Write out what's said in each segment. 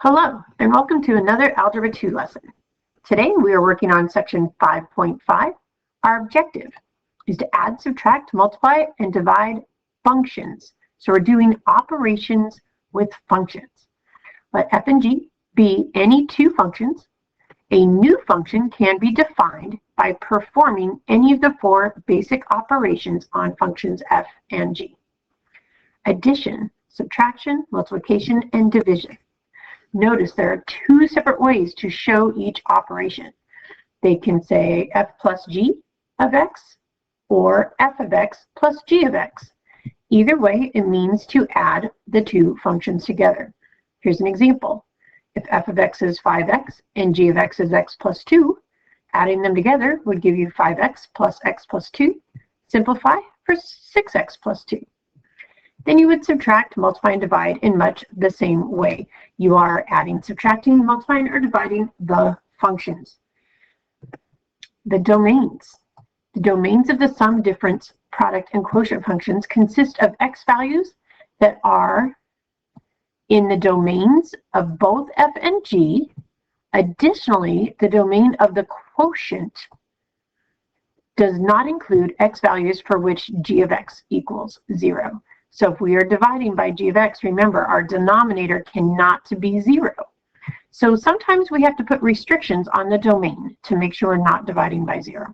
Hello, and welcome to another Algebra 2 lesson. Today we are working on section 5.5. Our objective is to add, subtract, multiply, and divide functions. So we're doing operations with functions. Let f and g be any two functions. A new function can be defined by performing any of the four basic operations on functions f and g. Addition, subtraction, multiplication, and division. Notice there are two separate ways to show each operation. They can say f plus g of x or f of x plus g of x. Either way, it means to add the two functions together. Here's an example. If f of x is 5x and g of x is x plus 2, adding them together would give you 5x plus x plus 2. Simplify for 6x plus 2. Then you would subtract, multiply, and divide in much the same way. You are adding, subtracting, multiplying, or dividing the functions. The domains. The domains of the sum, difference, product, and quotient functions consist of x values that are in the domains of both f and g. Additionally, the domain of the quotient does not include x values for which g of x equals 0. So if we are dividing by g of x, remember our denominator cannot be 0. So sometimes we have to put restrictions on the domain to make sure we're not dividing by 0.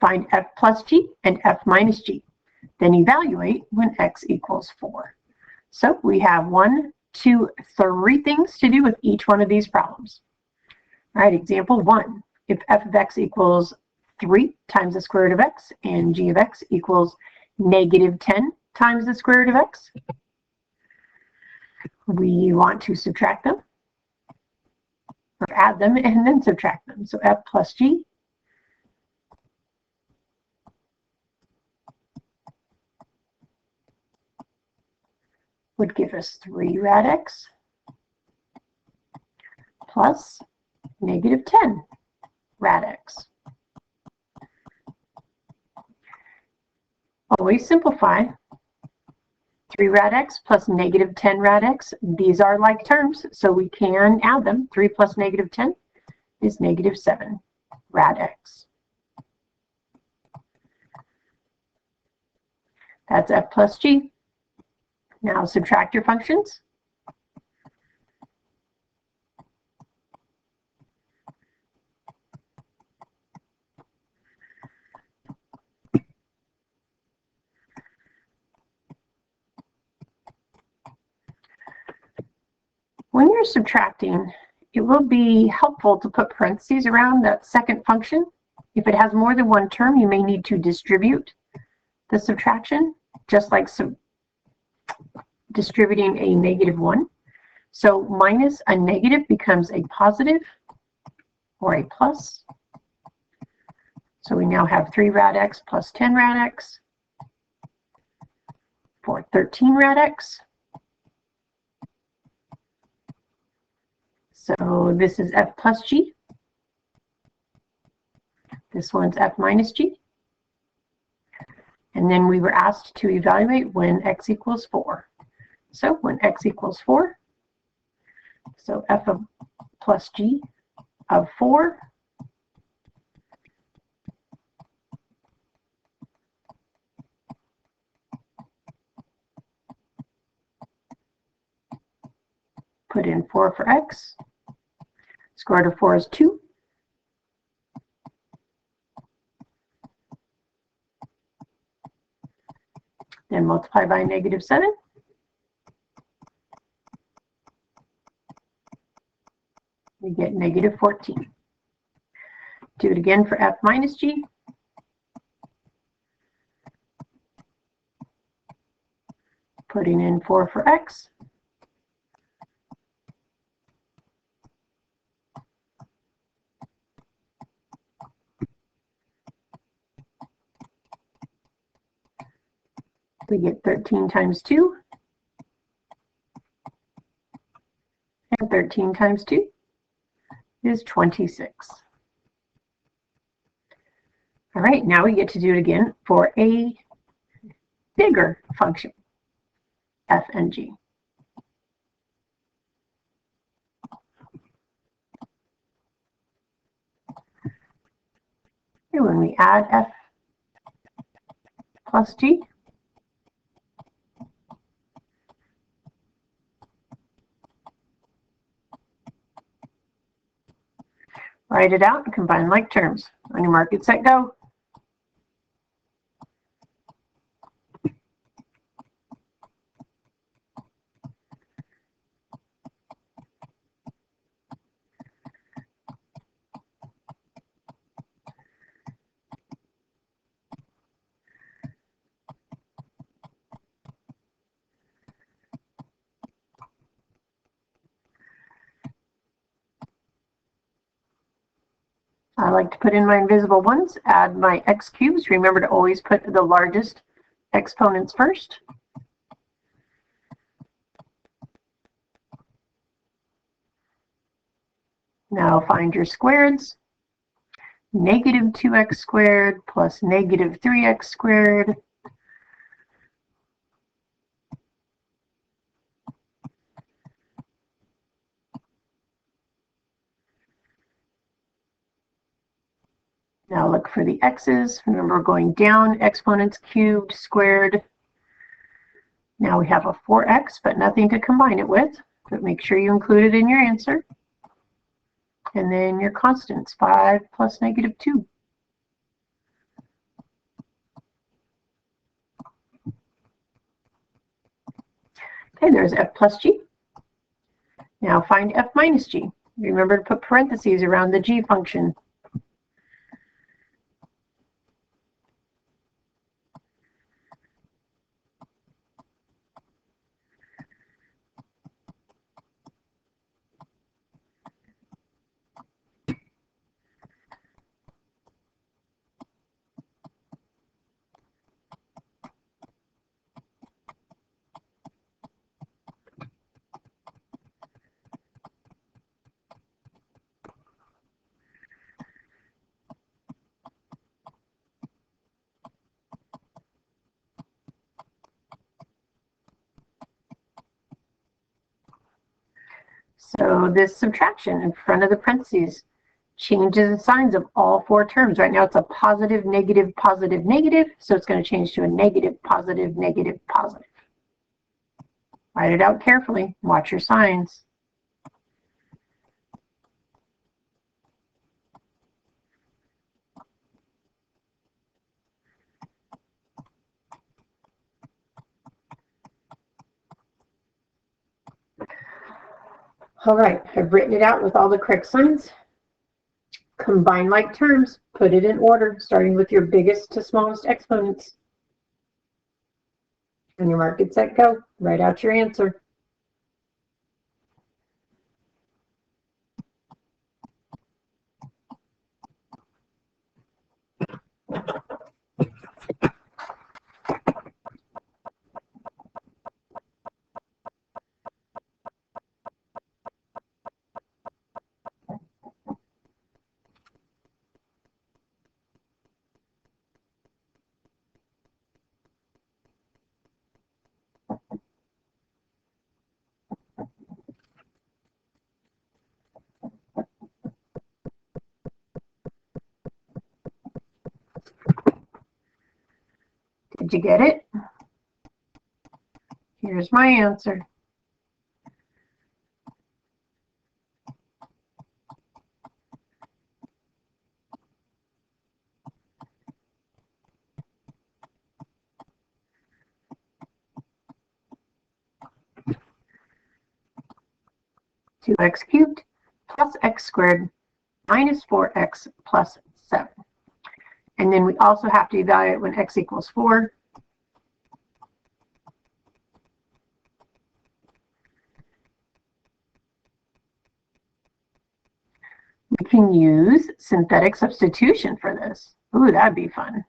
Find f plus g and f minus g. Then evaluate when x equals 4. So we have 1, 2, 3 things to do with each one of these problems. All right, example 1. If f of x equals 3 times the square root of x and g of x equals negative 10 times the square root of x. We want to subtract them or add them and then subtract them. So f plus g would give us 3 rad x plus negative 10 rad x. Always simplify. 3 rad x plus negative 10 rad x. These are like terms, so we can add them. 3 plus negative 10 is negative 7 rad x. That's f plus g. Now subtract your functions. When you're subtracting, it will be helpful to put parentheses around that second function. If it has more than one term, you may need to distribute the subtraction, just like distributing a negative 1. So minus a negative becomes a positive or a plus. So we now have 3 rad x plus 10 rad x for 13 rad x. So this is f plus g. This one's f minus g. And then we were asked to evaluate when x equals 4. So when x equals 4, so f of plus g of 4 put in 4 for x. Square root of 4 is 2. Then multiply by negative 7. We get negative 14. Do it again for f minus g. Putting in 4 for x. We get 13 times 2, and 13 times 2 is 26. All right, now we get to do it again for a bigger function, f and g. Okay, when we add f plus g, write it out and combine like terms. On your mark, get set, go. I like to put in my invisible ones, add my x cubes. Remember to always put the largest exponents first. Now find your squareds. Negative 2x squared plus negative 3x squared. Now look for the x's. Remember, we're going down, exponents cubed, squared. Now we have a 4x, but nothing to combine it with. But make sure you include it in your answer. And then your constants, 5 plus negative 2. Okay, there's f plus g. Now find f minus g. Remember to put parentheses around the g function. So this subtraction in front of the parentheses changes the signs of all four terms. Right now it's a positive, negative, positive, negative, so it's going to change to a negative, positive, negative, positive. Write it out carefully. Watch your signs. All right, I've written it out with all the correct signs. Combine like terms, put it in order, starting with your biggest to smallest exponents. On your mark, get set, go. Write out your answer. Did you get it? Here's my answer. Two x cubed plus x squared minus 4x plus 7. And then we also have to evaluate when x equals 4. We can use synthetic substitution for this. Ooh, that'd be fun.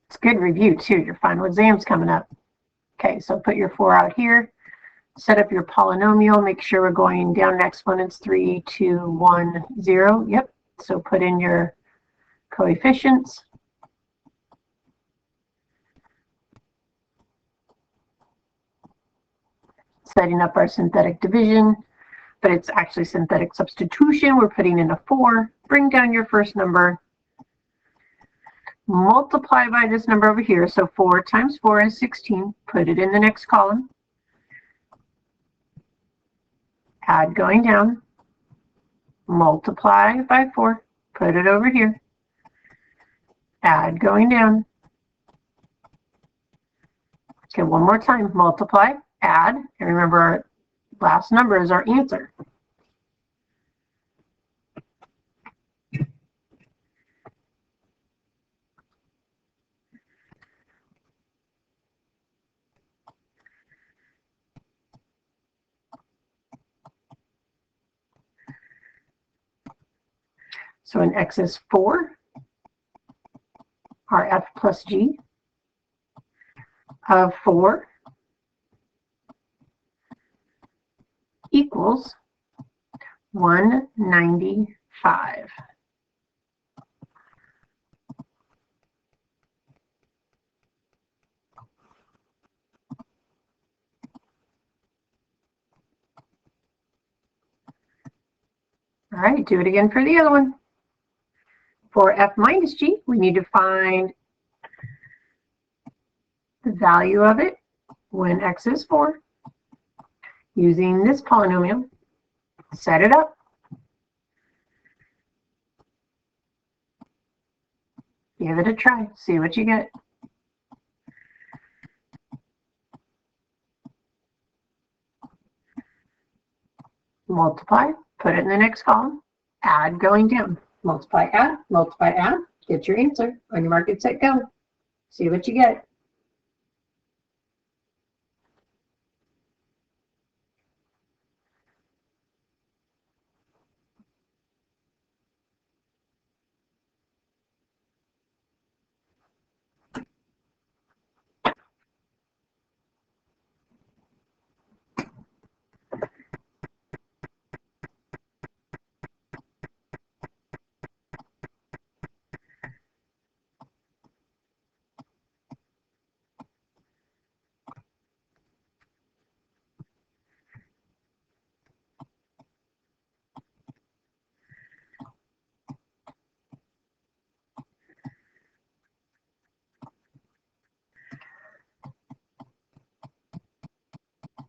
It's good review too. Your final exam's coming up. Okay, so put your 4 out here. Set up your polynomial. Make sure we're going down in exponents 3, 2, 1, 0. Yep. So put in your coefficients. setting up our synthetic division, but it's actually synthetic substitution. We're putting in a 4, bring down your first number, multiply by this number over here. So 4 times 4 is 16. Put it in the next column. Add going down. Multiply by 4. Put it over here. Add going down. Okay, one more time. Multiply, add, and remember our last number is our answer. So when x is 4, our f plus g of 4 equals 195. All right, do it again for the other one. For f minus g, we need to find the value of it when x is 4 using this polynomial. Set it up. Give it a try. See what you get. Multiply. Put it in the next column. Add going down. Multiply, add, get your answer. On your mark, get set, go. See what you get.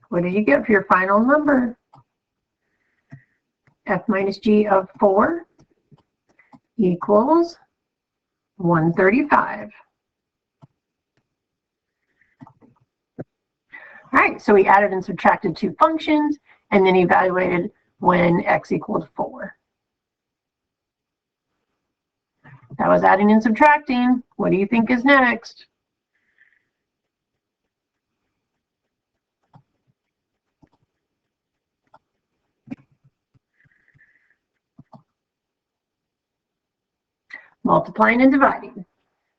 What did you get for your final number? F minus g of 4 equals 135. All right, so we added and subtracted 2 functions and then evaluated when x equaled 4. That was adding and subtracting. What do you think is next? Multiplying and dividing.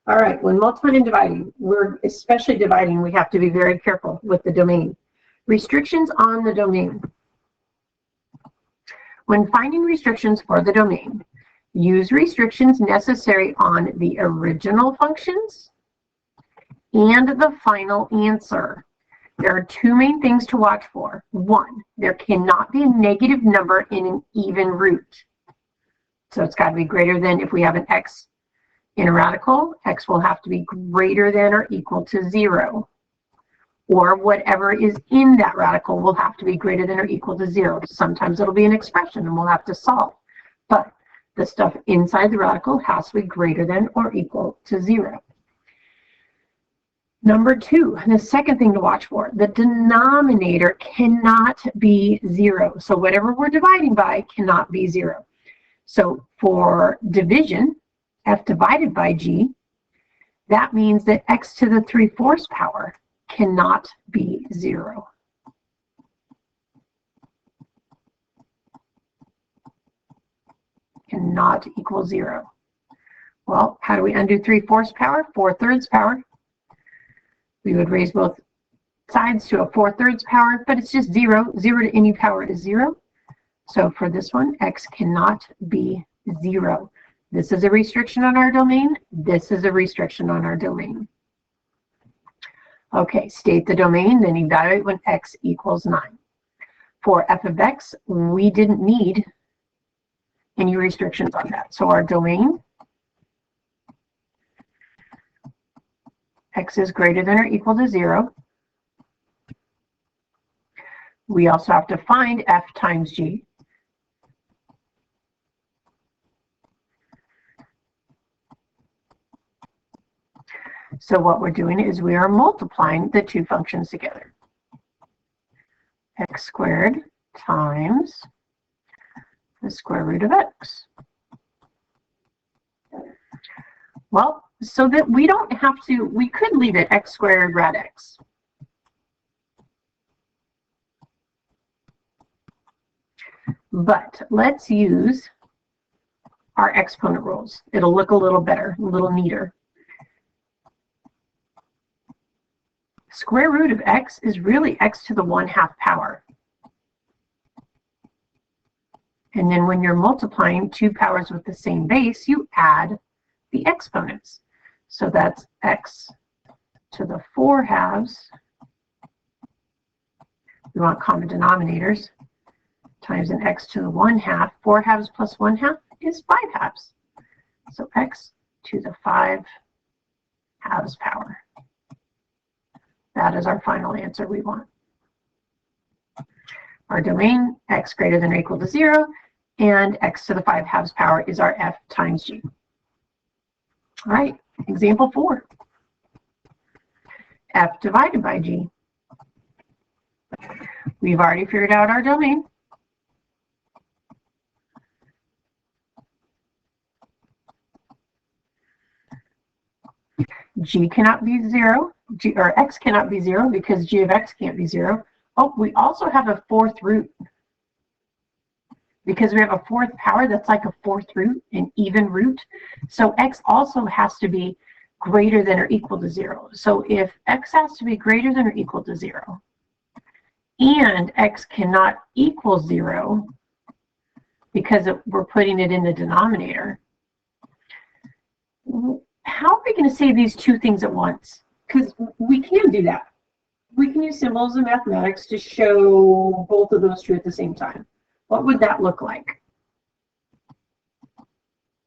All right, when multiplying and dividing, we're especially dividing, we have to be very careful with the domain. Restrictions on the domain. When finding restrictions for the domain, use restrictions necessary on the original functions and the final answer. There are 2 main things to watch for. 1, there cannot be a negative number in an even root. So it's got to be greater than, if we have an x in a radical, x will have to be greater than or equal to 0. Or whatever is in that radical will have to be greater than or equal to 0. Sometimes it'll be an expression and we'll have to solve. But the stuff inside the radical has to be greater than or equal to 0. Number 2, the second thing to watch for, the denominator cannot be 0. So whatever we're dividing by cannot be 0. So for division, f divided by g, that means that x to the 3/4 power cannot be 0. Cannot equal 0. Well, how do we undo 3/4 power? 4/3 power. We would raise both sides to a 4/3 power, but it's just 0. 0 to any power is 0. So for this one, x cannot be 0. This is a restriction on our domain. This is a restriction on our domain. Okay, state the domain, then evaluate when x equals 9. For f of x, we didn't need any restrictions on that. So our domain, x is greater than or equal to 0. We also have to find f times g. So what we're doing is we are multiplying the two functions together. X squared times the square root of x. Well, so that we don't have to, we could leave it x squared rad x. But let's use our exponent rules. It'll look a little better, a little neater. Square root of x is really x to the 1/2 power. And then when you're multiplying two powers with the same base, you add the exponents. So that's x to the 4/2. We want common denominators, times an x to the 1/2. 4/2 plus 1/2 is 5/2. So x to the 5/2 power. That is our final answer we want. Our domain, x greater than or equal to 0, and x to the 5/2 power is our f times g. All right, example 4. F divided by g. We've already figured out our domain. G cannot be 0, or x cannot be 0 because g of x can't be 0. Oh, we also have a 4th root. Because we have a 4th power, that's like a 4th root, an even root. So x also has to be greater than or equal to 0. So if x has to be greater than or equal to 0, and x cannot equal 0 because we're putting it in the denominator, how are we going to say these two things at once? Because we can do that. We can use symbols in mathematics to show both of those true at the same time. What would that look like?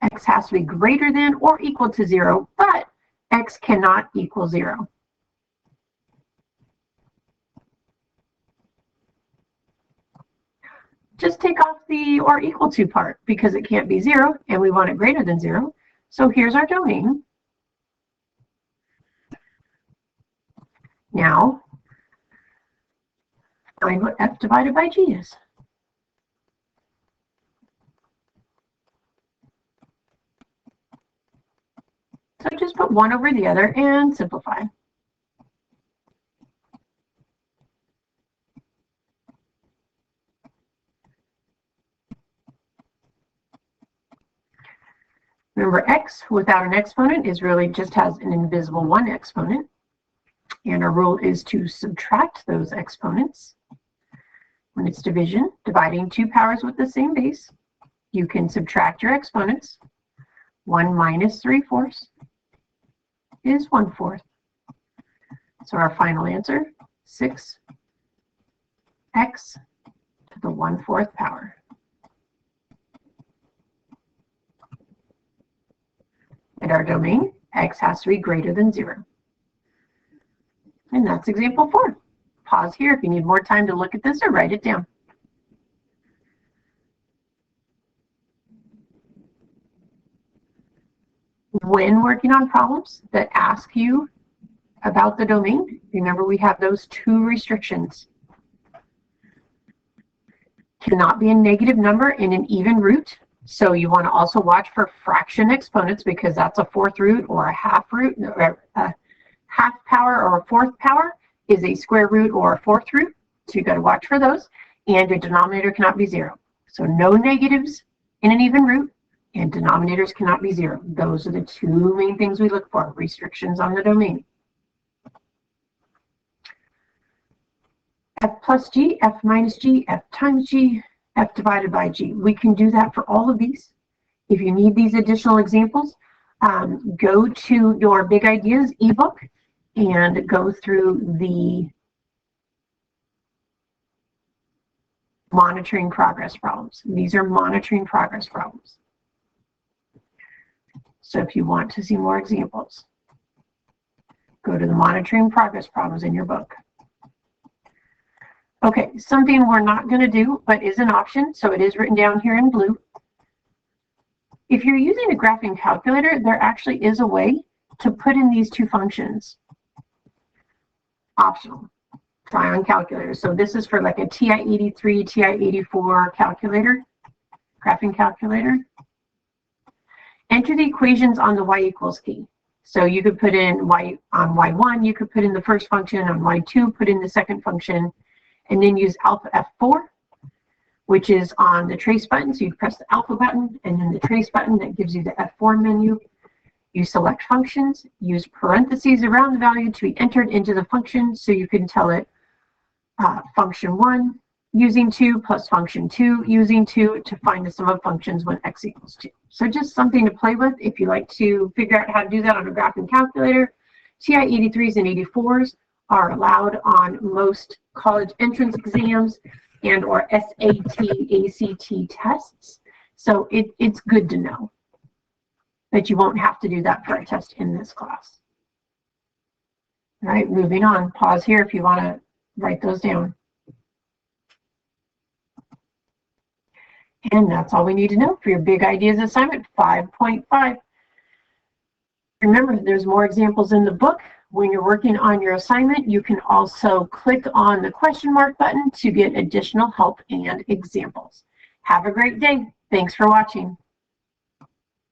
X has to be greater than or equal to 0, but x cannot equal 0. Just take off the or equal to part because it can't be 0 and we want it greater than 0. So here's our domain. Now, find what f divided by g is. So just put one over the other and simplify. Remember, x without an exponent is really just has an invisible 1 exponent. And our rule is to subtract those exponents. When it's division, dividing two powers with the same base, you can subtract your exponents. 1 minus 3/4 is 1/4. So our final answer, 6x to the 1/4 power. And our domain, x has to be greater than 0. And that's example 4. Pause here if you need more time to look at this or write it down. When working on problems that ask you about the domain, remember we have those two restrictions. Cannot be a negative number in an even root. So you want to also watch for fraction exponents because that's a 4th root or a half root, or a half power or a 4th power is a square root or a 4th root. So you've got to watch for those. And your denominator cannot be 0. So no negatives in an even root and denominators cannot be 0. Those are the two main things we look for, restrictions on the domain. F plus g, f minus g, f times g, f divided by g. We can do that for all of these. If you need these additional examples, go to your Big Ideas ebook and go through the monitoring progress problems. These are monitoring progress problems. So if you want to see more examples, go to the monitoring progress problems in your book. Okay, something we're not going to do, but is an option, so it is written down here in blue. If you're using a graphing calculator, there actually is a way to put in these two functions. Optional. Try on calculator. So this is for like a TI-83, TI-84 calculator, graphing calculator. Enter the equations on the y equals key. So you could put in y on y1, you could put in the first function, on y2, put in the second function, and then use alpha F4, which is on the trace button. So you press the alpha button and then the trace button that gives you the F4 menu. You select functions, use parentheses around the value to be entered into the function, so you can tell it function 1 using 2 plus function 2 using 2 to find the sum of functions when x equals 2. So just something to play with if you like to figure out how to do that on a graphing calculator. TI-83s and 84s are allowed on most college entrance exams and or SAT, ACT tests. So it's good to know that you won't have to do that for a test in this class. All right, moving on. Pause here if you want to write those down. And that's all we need to know for your big ideas assignment 5.5. Remember, there's more examples in the book. When you're working on your assignment, you can also click on the question mark button to get additional help and examples. Have a great day. Thanks for watching.